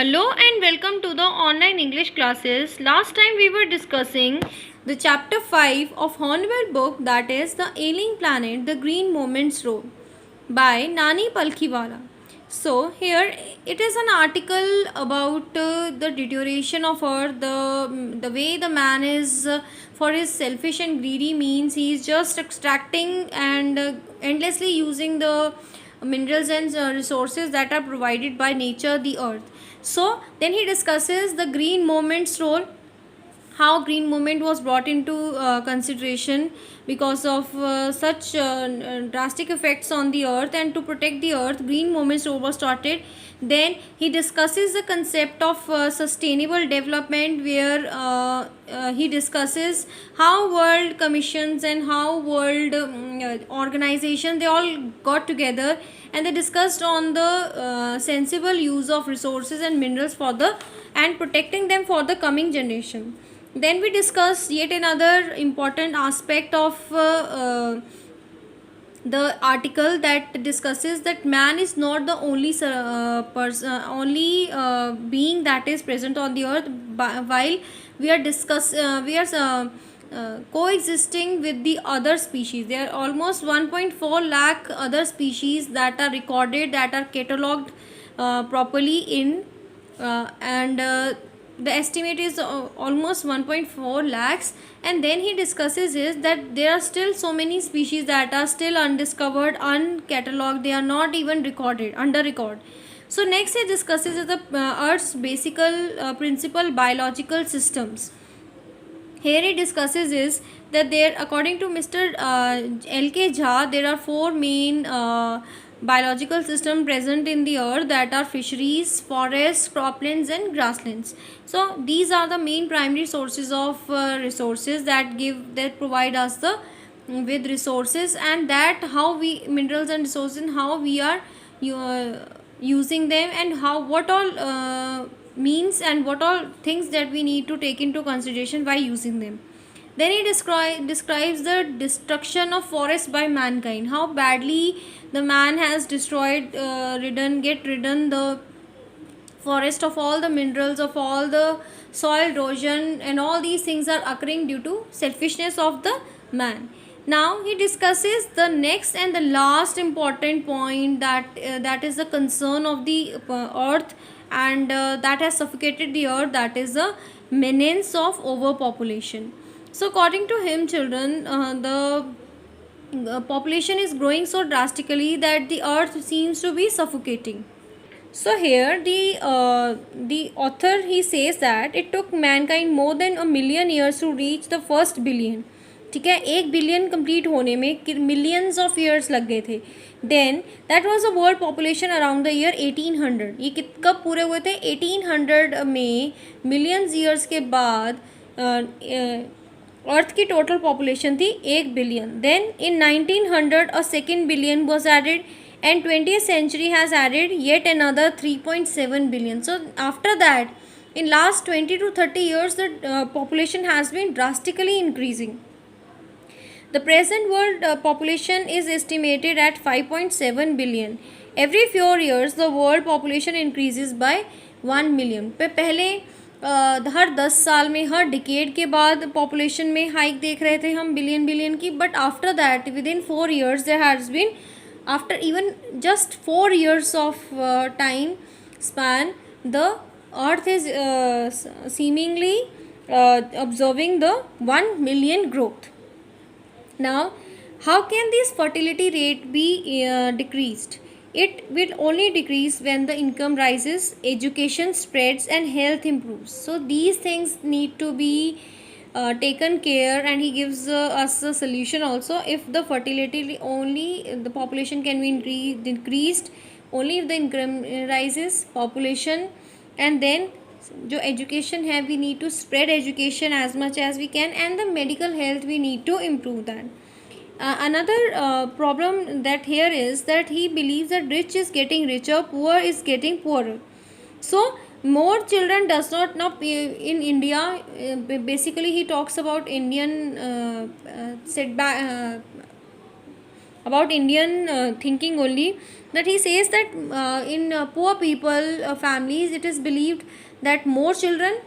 Hello and welcome to the online English classes. Last time we were discussing the chapter 5 of Hornwell book, that is The Ailing Planet, The Green Moment's Role by Nani Palkhiwala. So here it is an article about the deterioration of earth, the way the man is for his selfish and greedy means he is just extracting and endlessly using the minerals and resources that are provided by nature, the earth. So then he discusses the green movement's role, how green movement was brought into consideration because of such drastic effects on the earth, and to protect the earth green movement's role was started. Then he discusses the concept of sustainable development, where he discusses how world commissions and how world organization, they all got together and they discussed on the sensible use of resources and minerals for the and protecting them for the coming generation. Then we discussed yet another important aspect of the article that discusses that man is not the only being that is present on the earth, while we are coexisting with the other species. There are almost 1.4 lakh other species that are recorded, that are catalogued properly in and the estimate is almost 1.4 lakhs. And then he discusses is that there are still so many species that are still undiscovered, uncatalogued, they are not even recorded, under record. So next he discusses the earth's basic principal biological systems. Here he discusses is that there, according to Mr. L.K. Jha, there are four main biological systems present in the earth, that are fisheries, forests, croplands and grasslands. So these are the main primary sources of resources that provide us the with resources, and that how we minerals and resources, and how we are using them, and how what all means and what all things that we need to take into consideration by using them. Then he describes the destruction of forests by mankind, how badly the man has destroyed, ridden the forest of all the minerals, of all the soil erosion, and all these things are occurring due to selfishness of the man. Now he discusses the next and the last important point, that is the concern of the earth, and that has suffocated the earth, that is the menace of overpopulation. So according to him, children, the population is growing so drastically that the earth seems to be suffocating. So here the author, he says that it took mankind more than a million years to reach the first billion. ठीक है, 1 billion complete होने में millions of years लग गए थे. Then that was the world population around the year 1800. ये कब पूरे हुए थे? 1800 में. मिलियंस ईयर्स के बाद अर्थ की टोटल पॉपुलेशन थी 1 billion. Then in 1900 a second billion was added, and 20th century has added yet another 3.7 billion. So after that, in last 20 to 30 years, the population has been drastically increasing. The present world population is estimated at 5.7 billion. Every 4 years the world population increases by 1 million. पहले हर 10 साल में, हर decade के बाद population में hike देख रहे थे हम बिलियन की, but after that with in 4 years there has been, after even just 4 years of time span, the earth is seemingly observing the 1 million growth. Now how can this fertility rate be decreased? It will only decrease when the income rises, education spreads and health improves. So these things need to be taken care, and he gives us a solution also. If the fertility only, the population can be decreased only if the income rises, population, and then जो education है, we need to spread education as much as we can, and the medical health we need to improve that. Another problem that here is that he believes that rich is getting richer, poor is getting poorer. So more children does not now in India. Basically he talks about Indian setback about Indian thinking only, that he says that in poor people families, it is believed that more children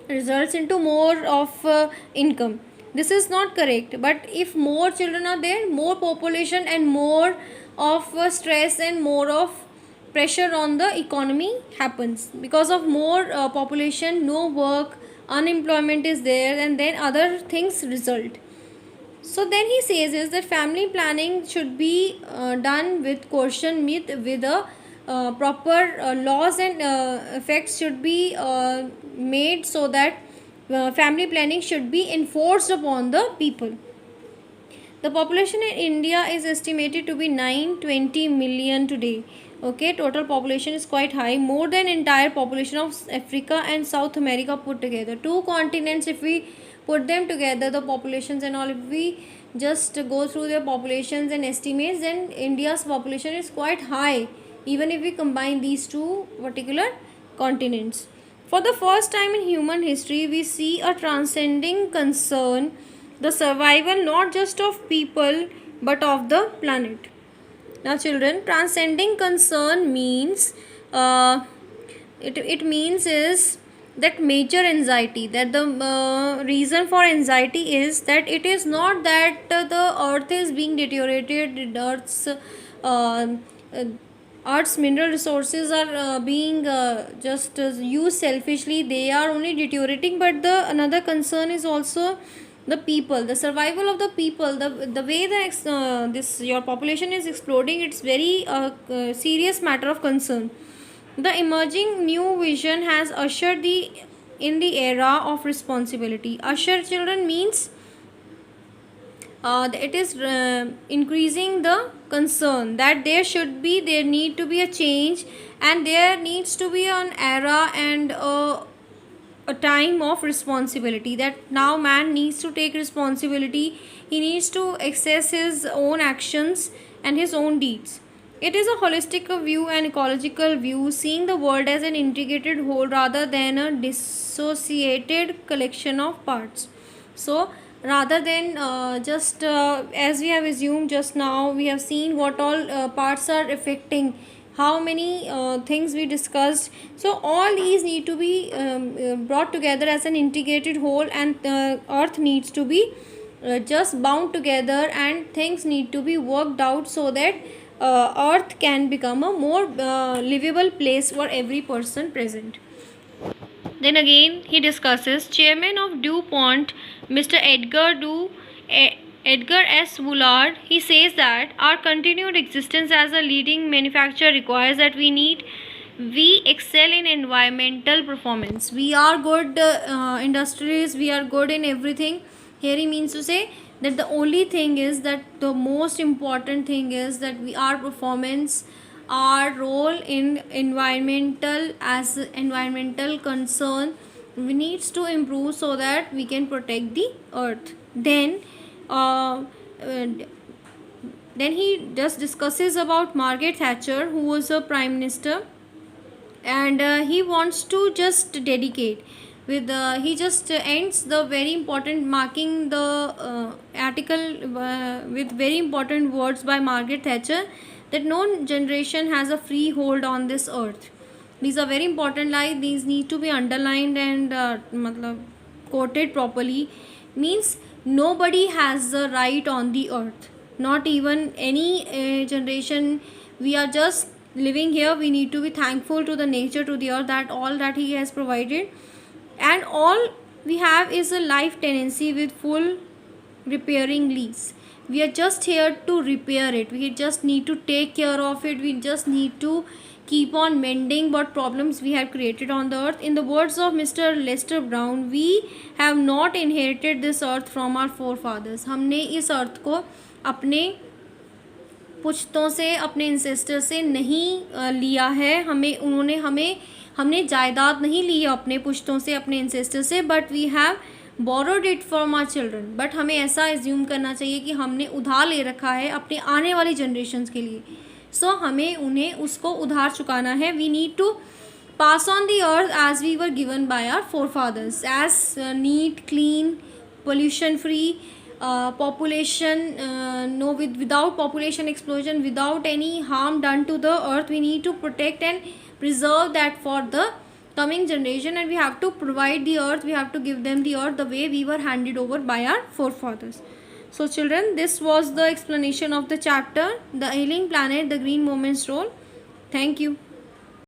results into more of income. This is not correct, but if more children are there, more population and more of stress and more of pressure on the economy happens. Because of more population, no work, unemployment is there, and then other things result. So then he says is that family planning should be done with caution, with a proper laws and effects should be made, so that family planning should be enforced upon the people. The population in India is estimated to be 920 million today. Okay, total population is quite high, more than entire population of Africa and South America put together. Two continents, if we put them together, the populations and all, if we just go through their populations and estimates, then India's population is quite high, even if we combine these two particular continents. For the first time in human history, we see a transcending concern, the survival not just of people but of the planet. Now children, transcending concern means it means is that major anxiety, that the reason for anxiety is that it is not that the earth is being deteriorated, uh, uh, Earth's mineral resources are being just used selfishly, they are only deteriorating, but the another concern is also the people, the survival of the people, the way this your population is exploding, it's very serious matter of concern. The emerging new vision has ushered the era of responsibility. Usher children means it is increasing the concern that there need to be a change, and there needs to be an era and a time of responsibility, that now man needs to take responsibility, he needs to assess his own actions and his own deeds. It is a holistic view and ecological view, seeing the world as an integrated whole rather than a dissociated collection of parts. So rather than just as we have assumed just now, we have seen what all parts are affecting, how many things we discussed. So all these need to be brought together as an integrated whole, and earth needs to be just bound together, and things need to be worked out, so that earth can become a more livable place for every person present. Then again, he discusses chairman of DuPont, Mr. Edgar S. Woolard. He says that our continued existence as a leading manufacturer requires that we excel in environmental performance. We are good industries, we are good in everything. Here he means to say that the only thing is that the most important thing is that our performance, our role in environmental concern, we needs to improve, so that we can protect the earth. Uh, uh, then he just discusses about Margaret Thatcher, who was a prime minister, and he wants to just dedicate with he just ends the very important, marking the article with very important words by Margaret Thatcher, that no generation has a free hold on this earth. These are very important lines, these need to be underlined and quoted properly. Means nobody has the right on the earth, not even any generation. We are just living here, we need to be thankful to the nature, to the earth, that all that he has provided, and all we have is a life tenancy with full repairing lease. We are just here to repair it, we just need to take care of it, we just need to keep on mending what problems we have created on the earth. In the words of Mr. Lester Brown, we have not inherited this earth from our forefathers. हमने इस अर्थ को अपने पुश्तों से, अपने ancestor से नहीं लिया है, हमने जायदाद नहीं ली है अपने पुश्तों से, अपने इंसेस्टर से, but we have borrowed it from our children. But हमें ऐसा एज्यूम करना चाहिए कि हमने उधार ले रखा है अपने आने वाली जनरेशन्स के लिए. सो हमें उन्हें उसको उधार चुकाना है. We need to pass on the earth as we were given by our forefathers, as neat, clean, pollution free, population, no, without population explosion, without any harm done to the earth. We need to protect and preserve that for the coming generation, and we have to provide the earth, we have to give them the earth the way we were handed over by our forefathers. So children, this was the explanation of the chapter, the Ailing Planet, the Green Movement's role. Thank you.